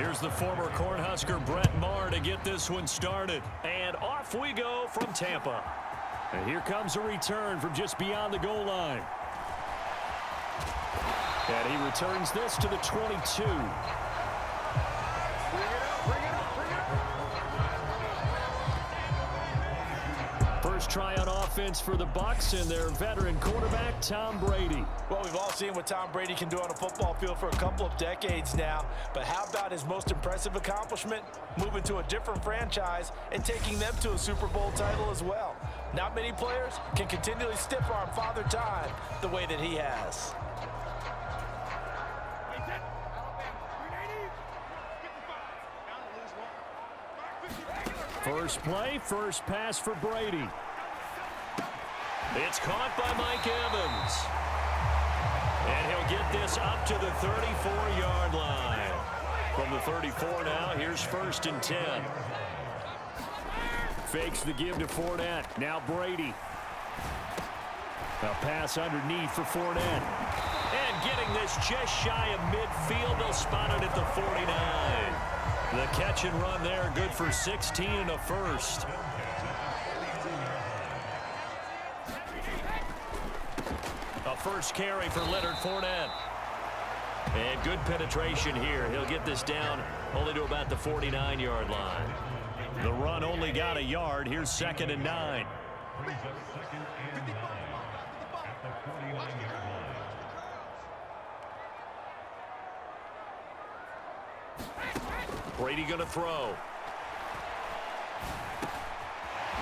Here's the former Cornhusker Brett Maher to get this one started. And off we go from Tampa. And here comes a return from just beyond the goal line. And he returns this to the 22. First try on offense for the Bucs and their veteran quarterback, Tom Brady. Well, we've all seen what Tom Brady can do on a football field for a couple of decades now. But how about his most impressive accomplishment? Moving to a different franchise and taking them to a Super Bowl title as well. Not many players can continually stiff-arm Father Time the way that he has. First play, first pass for Brady. It's caught by Mike Evans. And he'll get this up to the 34-yard line. From the 34 now, here's 1st and 10. Fakes the give to Fournette. Now Brady. A pass underneath for Fournette. And getting this just shy of midfield. They'll spot it at the 49. The catch and run there, good for 16 and a first. A first carry for Leonard Fournette. And good penetration here. He'll get this down only to about the 49-yard line. The run only got a yard. Here's 2nd and 9. Brady going to throw.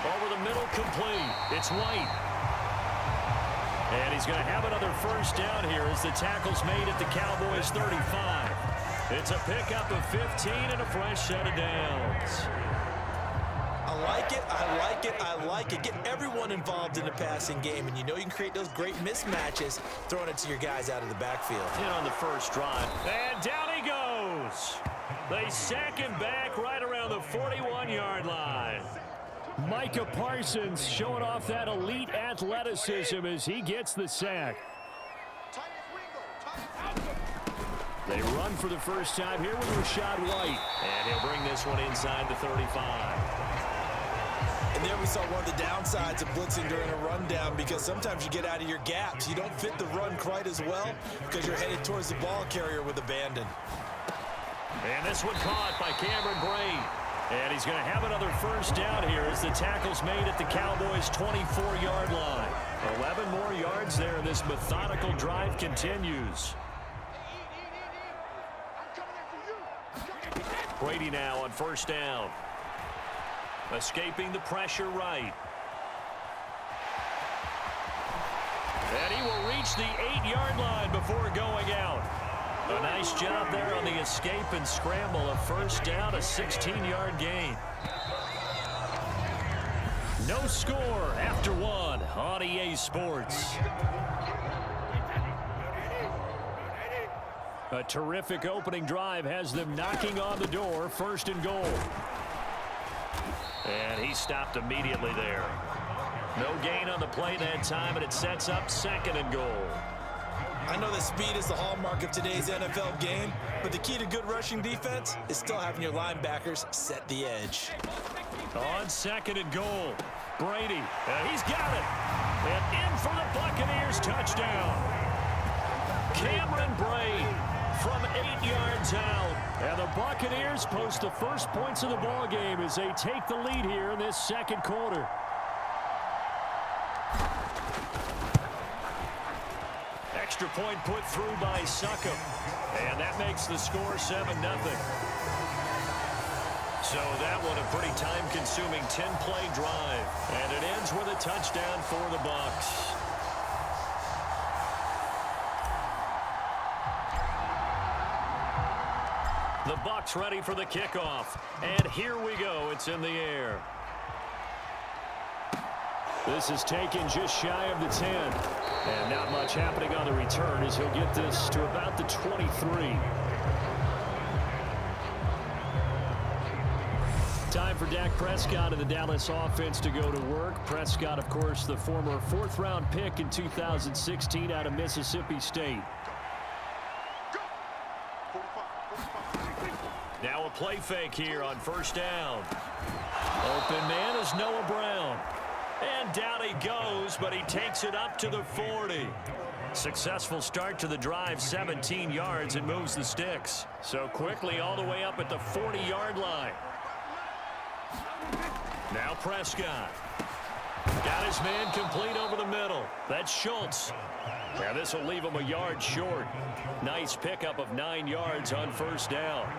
Over the middle, complete. It's White. And he's going to have another first down here as the tackle's made at the Cowboys 35. It's a pickup of 15 and a fresh set of downs. I like it, I like it, I like it. Get everyone involved in the passing game, and you know you can create those great mismatches throwing it to your guys out of the backfield. In on the first drive. And down he goes. They sack him back right around the 41-yard line. Micah Parsons showing off that elite athleticism as he gets the sack. They run for the first time here with Rachaad White. And he'll bring this one inside the 35. And there we saw one of the downsides of blitzing during a rundown, because sometimes you get out of your gaps. You don't fit the run quite as well because you're headed towards the ball carrier with abandon. And this one caught by Cameron Brate. And he's going to have another first down here as the tackle's made at the Cowboys' 24-yard line. 11 more yards there, and this methodical drive continues. Brady now on first down. Escaping the pressure right. And he will reach the 8-yard line before going out. A nice job there on the escape and scramble. A first down, a 16-yard gain. No score after one on EA Sports. A terrific opening drive has them knocking on the door. 1st and goal. And he stopped immediately there. No gain on the play that time, and it sets up 2nd and goal. I know that speed is the hallmark of today's NFL game, but the key to good rushing defense is still having your linebackers set the edge. On 2nd and goal, Brady, he's got it. And in for the Buccaneers touchdown. Cameron Brate from 8 yards out. And the Buccaneers post the first points of the ball game as they take the lead here in this 2nd quarter. Extra point put through by Succop. And that makes the score 7-0. So that one a pretty time-consuming 10-play drive. And it ends with a touchdown for the Bucs. The Bucs ready for the kickoff. And here we go. It's in the air. This is taken just shy of the 10. And not much happening on the return as he'll get this to about the 23. Time for Dak Prescott and the Dallas offense to go to work. Prescott, of course, the former 4th-round pick in 2016 out of Mississippi State. Now play fake here on first down. Open man is Noah Brown. And down he goes, but he takes it up to the 40. Successful start to the drive, 17 yards, and moves the sticks. So quickly all the way up at the 40-yard line. Now Prescott. Got his man complete over the middle. That's Schultz. Now this will leave him a yard short. Nice pickup of 9 yards on first down.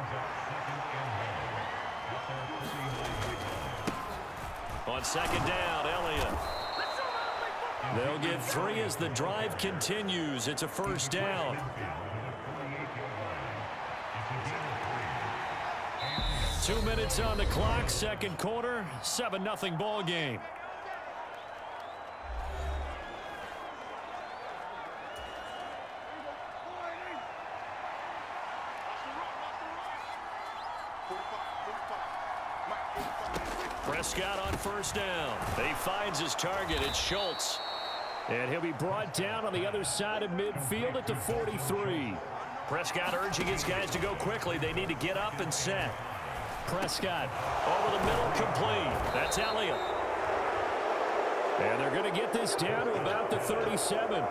On second down, Elliott. They'll get 3 as the drive continues. It's a first down. Two minutes on the clock, second quarter, 7-0 ball game. Prescott on first down. He finds his target. It's Schultz. And he'll be brought down on the other side of midfield at the 43. Prescott urging his guys to go quickly. They need to get up and set. Prescott over the middle, complete. That's Elliott. And they're going to get this down to about the 37.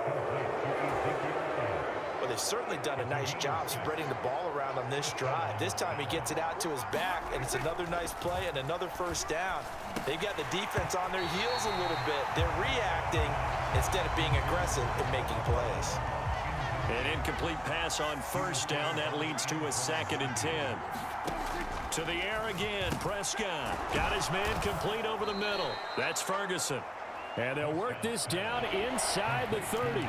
Well, they've certainly done a nice job spreading the ball around on this drive. This time he gets it out to his back, and it's another nice play and another first down. They've got the defense on their heels a little bit. They're reacting instead of being aggressive and making plays. An incomplete pass on first down. That leads to a 2nd and 10. To the air again, Prescott. Got his man complete over the middle. That's Ferguson. And they'll work this down inside the 30.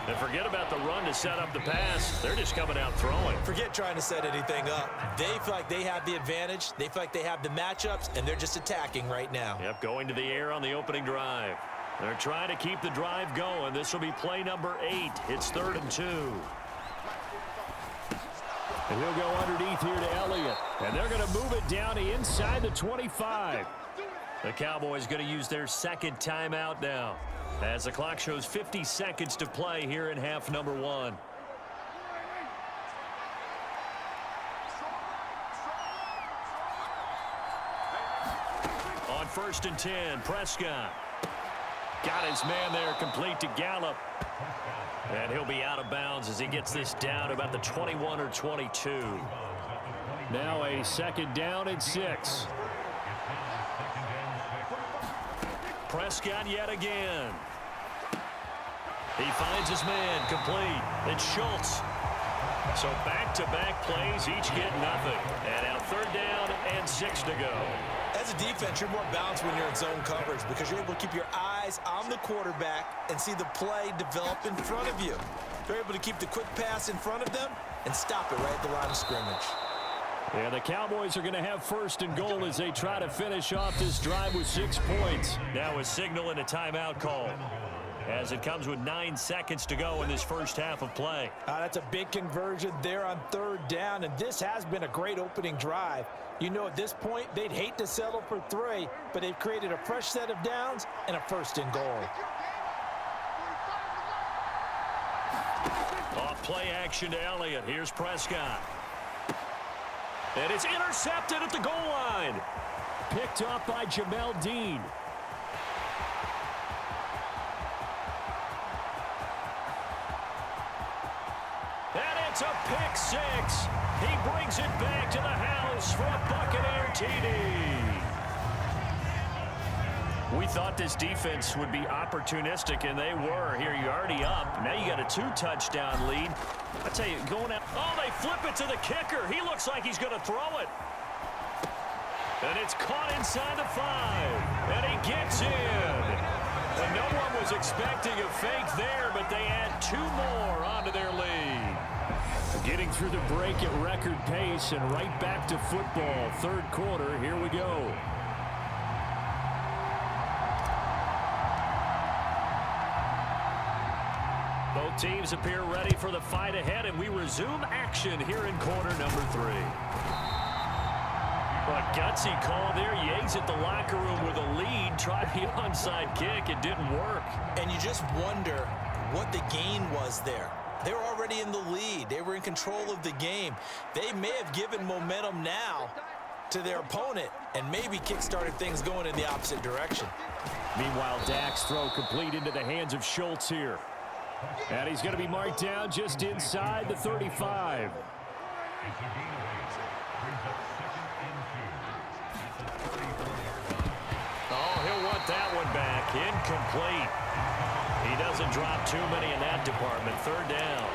And forget about the run to set up the pass. They're just coming out throwing. Forget trying to set anything up. They feel like they have the advantage. They feel like they have the matchups, and they're just attacking right now. Yep, going to the air on the opening drive. They're trying to keep the drive going. This will be play number 8. It's 3rd and 2. And he'll go underneath here to Elliott. And they're going to move it down to inside the 25. The Cowboys going to use their 2nd timeout now, as the clock shows 50 seconds to play here in half number 1. On 1st and 10, Prescott. Got his man there, complete to Gallup. And he'll be out of bounds as he gets this down about the 21 or 22. Now a 2nd down and 6. Prescott yet again. He finds his man complete. It's Schultz. So back-to-back plays, each get nothing. And now 3rd down and 6 to go. As a defense, you're more balanced when you're in zone coverage because you're able to keep your eyes on the quarterback and see the play develop in front of you. You're able to keep the quick pass in front of them and stop it right at the line of scrimmage. Yeah, the Cowboys are going to have 1st and goal as they try to finish off this drive with 6 points. Now a signal and a timeout call, as it comes with 9 seconds to go in this first half of play. That's a big conversion there on 3rd down, and this has been a great opening drive. You know, at this point, they'd hate to settle for 3, but they've created a fresh set of downs and a 1st and goal. Off play action to Elliott. Here's Prescott. And it's intercepted at the goal line. Picked up by Jamel Dean. And it's a pick 6. He brings it back to the house for a Buccaneer TD. We thought this defense would be opportunistic, and they were. Here, you're already up. Now you got a 2-touchdown lead. I tell you, going out. Oh, they flip it to the kicker. He looks like he's going to throw it. And it's caught inside the 5. And he gets in. And no one was expecting a fake there, but they add 2 more onto their lead. Getting through the break at record pace and right back to football. 3rd quarter, here we go. Both teams appear ready for the fight ahead, and we resume action here in quarter number 3. A gutsy call there. Yates at the locker room with a lead. Tried the onside kick. It didn't work. And you just wonder what the gain was there. They were already in the lead. They were in control of the game. They may have given momentum now to their opponent and maybe kick-started things going in the opposite direction. Meanwhile, Dak's throw complete into the hands of Schultz here. And he's going to be marked down just inside the 35. Oh, he'll want that one back. Incomplete. He doesn't drop too many in that department. Third down.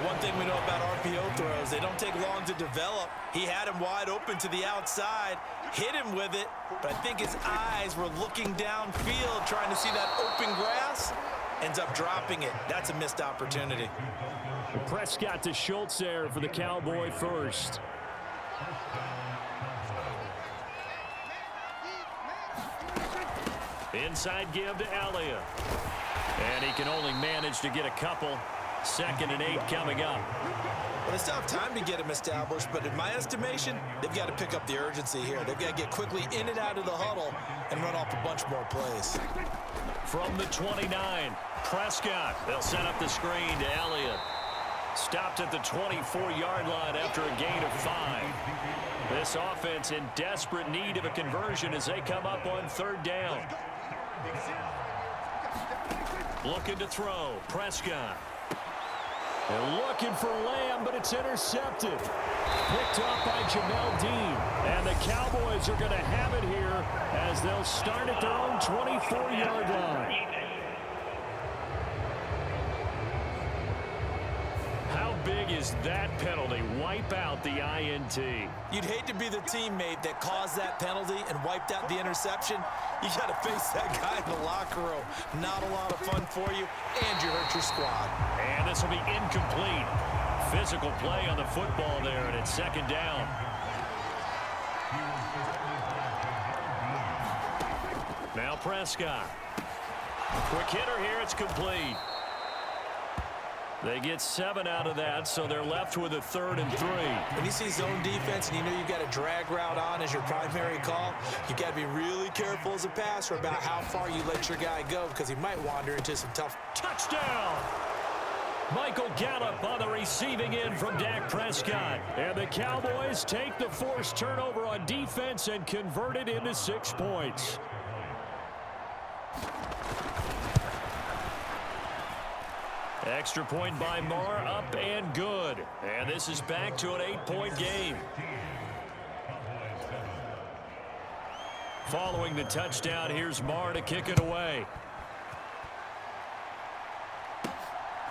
One thing we know about RPO throws, they don't take long to develop. He had him wide open to the outside, hit him with it, but I think his eyes were looking downfield trying to see that open grass. Ends up dropping it. That's a missed opportunity. Prescott to Schultz there for the Cowboy first. Inside give to Elliott. And he can only manage to get a couple. 2nd and 8 coming up. Well, they still have time to get him established, but in my estimation, they've got to pick up the urgency here. They've got to get quickly in and out of the huddle and run off a bunch more plays. From the 29, Prescott. They'll set up the screen to Elliott. Stopped at the 24-yard line after a gain of 5. This offense in desperate need of a conversion as they come up on 3rd down. Looking to throw. Prescott. They're looking for Lamb, but it's intercepted. Picked up by Jamel Dean. And the Cowboys are going to have it here as they'll start at their own 24-yard line. How big is that penalty? Wipe out the INT. You'd hate to be the teammate that caused that penalty and wiped out the interception. You got to face that guy in the locker room. Not a lot of fun for you, and you hurt your squad. And this will be incomplete. Physical play on the football there, and it's 2nd down. Now Prescott. Quick hitter here, it's complete. They get 7 out of that, so they're left with a 3rd and 3. When you see zone defense and you know you've got a drag route on as your primary call, you've got to be really careful as a passer about how far you let your guy go because he might wander into some tough. Touchdown! Michael Gallup on the receiving end from Dak Prescott. And the Cowboys take the forced turnover on defense and convert it into 6 points. Extra point by Marr, up and good. And this is back to an 8-point game. Following the touchdown, here's Marr to kick it away.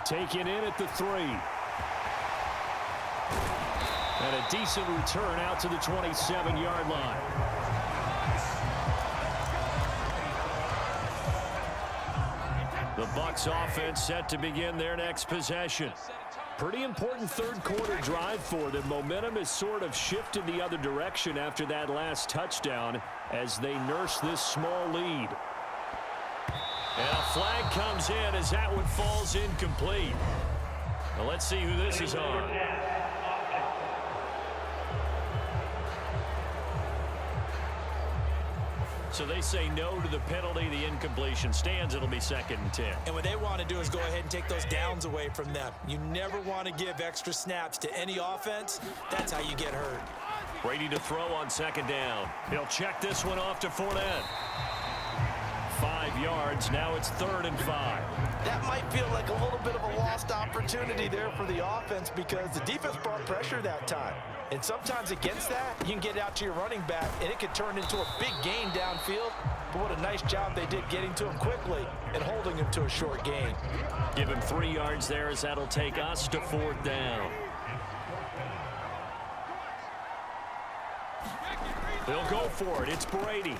Taken in at the 3. And a decent return out to the 27-yard line. The Bucs offense set to begin their next possession. Pretty important 3rd quarter drive for them. Momentum has sort of shifted the other direction after that last touchdown as they nurse this small lead. And a flag comes in as that one falls incomplete. Now let's see who this is on. So they say no to the penalty. The incompletion stands. It'll be 2nd and 10. And what they want to do is go ahead and take those downs away from them. You never want to give extra snaps to any offense. That's how you get hurt. Brady to throw on 2nd down. He'll check this one off to Fournette. 5 yards. Now it's 3rd and 5. That might feel like a little bit of a lost opportunity there for the offense because the defense brought pressure that time. And sometimes against that, you can get out to your running back, and it could turn into a big gain downfield. But what a nice job they did getting to him quickly and holding him to a short gain. Give him 3 yards there as that'll take us to 4th down. They'll go for it. It's Brady.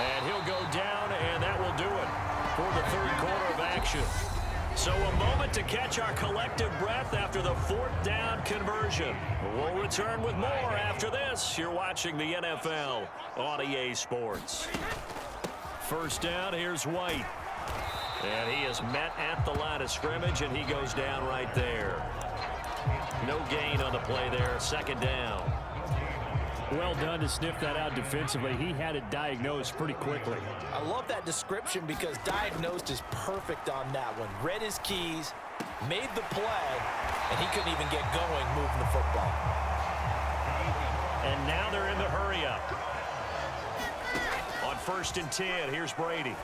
And he'll go down, and that will do it for the 3rd quarter of action. So a moment to catch our collective breath after the 4th down conversion. We'll return with more after this. You're watching the NFL on EA Sports. 1st down, here's White. And he is met at the line of scrimmage, and he goes down right there. No gain on the play there, 2nd down. Well done to sniff that out defensively. He had it diagnosed pretty quickly. I love that description because diagnosed is perfect on that one. Read his keys, made the play, and he couldn't even get going moving the football. And now they're in the hurry up. On 1st and 10, here's Brady.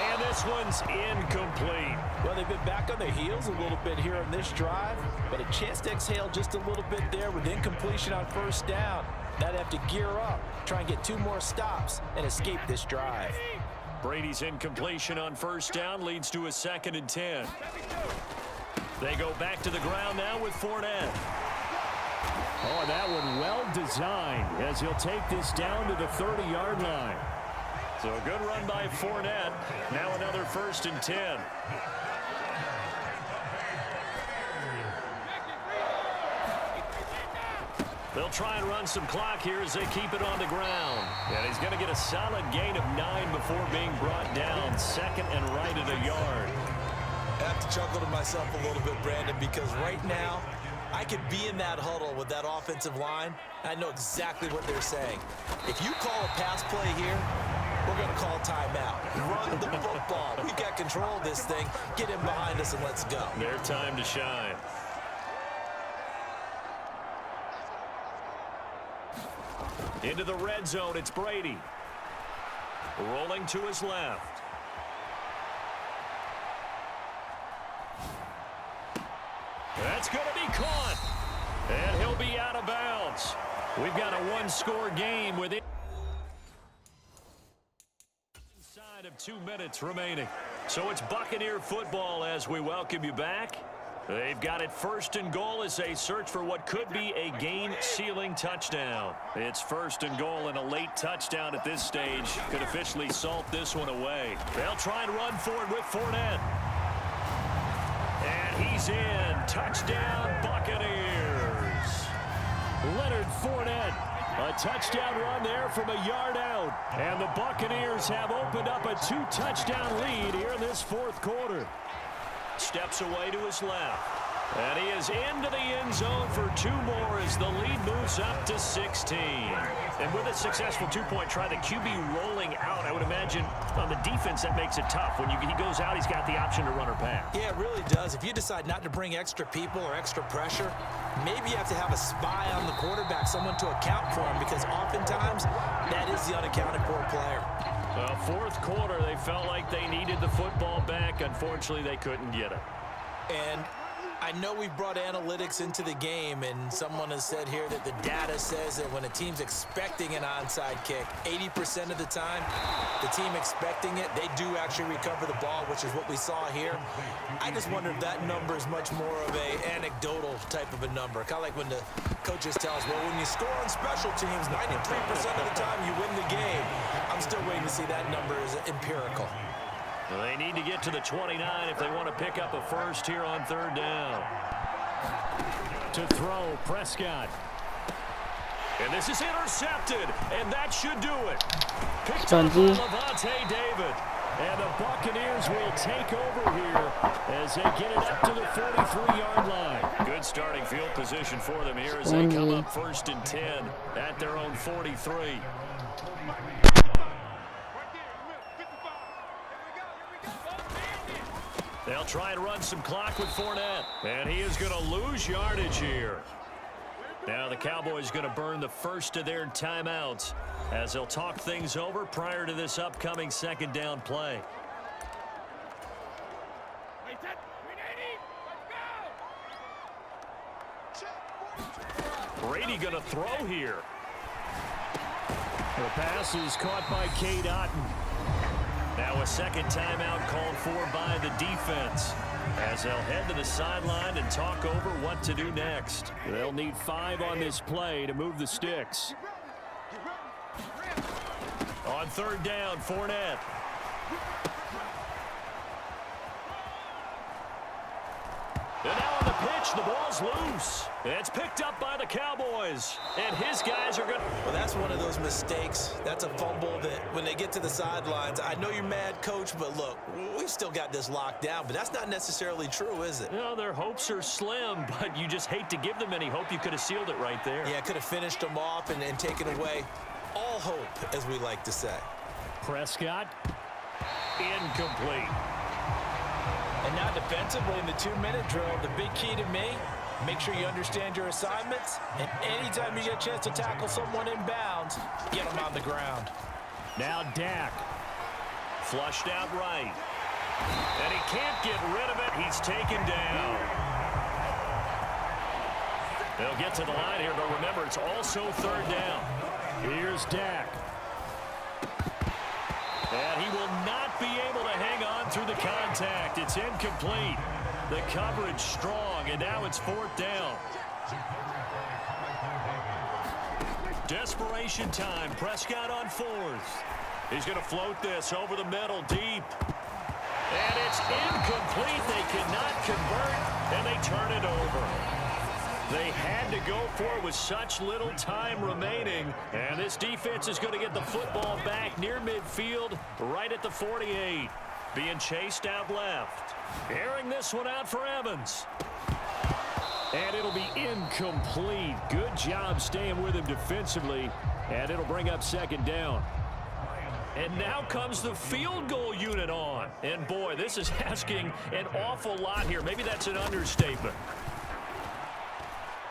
And this one's incomplete. Well, they've been back on their heels a little bit here on this drive, but a chance to exhale just a little bit there with incompletion on 1st down. They'd have to gear up, try and get 2 more stops, and escape this drive. Brady's incompletion on 1st down leads to a 2nd and 10. They go back to the ground now with Fournette. Oh, that one well designed as he'll take this down to the 30-yard line. So a good run by Fournette. Now another 1st and 10. They'll try and run some clock here as they keep it on the ground. And he's going to get a solid gain of 9 before being brought down. 2nd and right at a yard. I have to chuckle to myself a little bit, Brandon, because right now I could be in that huddle with that offensive line. I know exactly what they're saying. If you call a pass play here, we're going to call timeout. Run the football. We've got control of this thing. Get him behind us and let's go. Their time to shine. Into the red zone, it's Brady. Rolling to his left. That's going to be caught. And he'll be out of bounds. We've got a 1-score game with it. Inside of 2 minutes remaining. So it's Buccaneer football as we welcome you back. They've got it 1st and goal as they search for what could be a game-sealing touchdown. It's 1st and goal, and a late touchdown at this stage could officially salt this one away. They'll try and run for it with Fournette. And he's in. Touchdown, Buccaneers. Leonard Fournette. A touchdown run there from a yard out. And the Buccaneers have opened up a 2-touchdown lead here in this 4th quarter. Steps away to his left. And he is into the end zone for 2 more as the lead moves up to 16. And with a successful 2-point try, the QB rolling out, I would imagine on the defense that makes it tough. When he goes out, he's got the option to run or pass. Yeah, it really does. If you decide not to bring extra people or extra pressure, maybe you have to have a spy on the quarterback, someone to account for him, because oftentimes that is the unaccounted for player. Well, 4th quarter, they felt like they needed the football back. Unfortunately, they couldn't get it. And I know we've brought analytics into the game, and someone has said here that the data says that when a team's expecting an onside kick, 80% of the time, the team expecting it, they do actually recover the ball, which is what we saw here. I just wonder if that number is much more of an anecdotal type of a number. Kind of like when the coaches tell us, well, when you score on special teams, 93% of the time you win the game. I'm still waiting to see that number is empirical. Well, they need to get to the 29 if they want to pick up a first here on 3rd down. To throw, Prescott. And this is intercepted, and that should do it. Picked up by Levante David. And the Buccaneers will take over here as they get it up to the 43-yard line. Good starting field position for them here as they come up 1st and 10 at their own 43. They'll try and run some clock with Fournette. And he is going to lose yardage here. Now the Cowboys going to burn the first of their timeouts as they'll talk things over prior to this upcoming 2nd down play. Brady going to throw here. The pass is caught by Cade Otton. Now a 2nd timeout called for by the defense as they'll head to the sideline and talk over what to do next. They'll need 5 on this play to move the sticks. On 3rd down, Fournette. And now on the pitch. The ball's loose. It's picked up by the Cowboys. And his guys are good. Well, that's one of those mistakes. That's a fumble that when they get to the sidelines, I know you're mad, Coach, but look, we still got this locked down. But that's not necessarily true, is it? No, their hopes are slim, but you just hate to give them any hope. You could have sealed it right there. Yeah, could have finished them off and taken away all hope, as we like to say. Prescott, incomplete. And now defensively in the 2-minute drill, the big key to me, make sure you understand your assignments, and anytime you get a chance to tackle someone in bounds, get them on the ground. Now Dak, flushed out right. And he can't get rid of it. He's taken down. They'll get to the line here, but remember, it's also 3rd down. Here's Dak. And he will not be able to hang on through the contact. It's incomplete. The coverage strong, and now it's 4th down. Desperation time. Prescott on 4th. He's going to float this over the middle deep. And it's incomplete. They cannot convert, and they turn it over. They had to go for it with such little time remaining. And this defense is going to get the football back near midfield, right at the 48. Being chased out left. Airing this one out for Evans. And it'll be incomplete. Good job staying with him defensively. And it'll bring up 2nd down. And now comes the field goal unit on. And boy, this is asking an awful lot here. Maybe that's an understatement.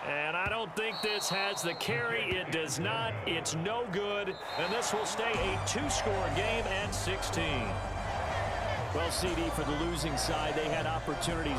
And I don't think this has the carry. It does not. It's no good. And this will stay a 2-score game at 16. Well, CD, for the losing side, they had opportunities.